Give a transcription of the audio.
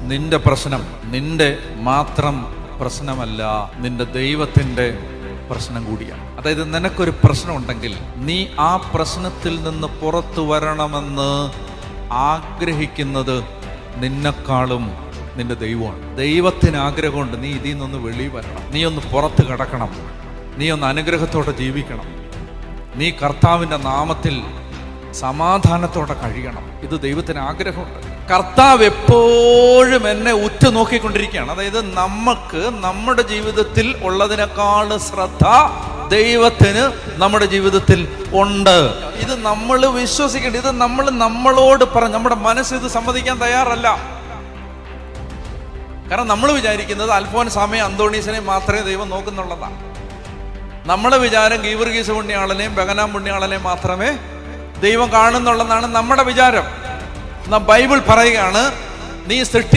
നിന്റെ പ്രശ്നം നിന്റെ മാത്രം പ്രശ്നമല്ല, നിന്റെ ദൈവത്തിൻ്റെ പ്രശ്നം കൂടിയാണ്. അതായത് നിനക്കൊരു പ്രശ്നം ഉണ്ടെങ്കിൽ നീ ആ പ്രശ്നത്തിൽ നിന്ന് പുറത്തു വരണമെന്ന് ആഗ്രഹിക്കുന്നത് നിന്നെക്കാളും നിന്റെ ദൈവമാണ്. ദൈവത്തിന് ആഗ്രഹമുണ്ട് നീ ഇതിൽ നിന്നൊന്ന് വെളിയിൽ വരണം, നീ ഒന്ന് പുറത്ത് കിടക്കണം, നീ ഒന്ന് അനുഗ്രഹത്തോടെ ജീവിക്കണം, നീ കർത്താവിൻ്റെ നാമത്തിൽ സമാധാനത്തോടെ കഴിയണം. ഇത് ദൈവത്തിന് ആഗ്രഹമുണ്ട്. കർത്താവ് എപ്പോഴും എന്നെ ഉറ്റുനോക്കിക്കൊണ്ടിരിക്കുകയാണ്. അതായത് നമുക്ക് നമ്മുടെ ജീവിതത്തിൽ ഉള്ളതിനേക്കാൾ ശ്രദ്ധ ദൈവത്തിന് നമ്മുടെ ജീവിതത്തിൽ ഉണ്ട്. ഇത് നമ്മൾ വിശ്വസിക്കേണ്ട, ഇത് നമ്മളോട് പറഞ്ഞ് നമ്മുടെ മനസ്സ് ഇത് സമ്മതിക്കാൻ തയ്യാറല്ല. കാരണം നമ്മൾ വിചാരിക്കുന്നത് അൽഫോൻസാമയും അന്തോണീസിനെയും മാത്രമേ ദൈവം നോക്കുന്നുള്ളതാണ്. നമ്മുടെ വിചാരം ഗീവർഗീസ് പുണ്യാളനെയും ബെഗനാം പുണ്യാളനെയും മാത്രമേ ദൈവം കാണുന്നുള്ളതാണ് നമ്മുടെ വിചാരം. ബൈബിൾ പറയുകയാണ്, നീ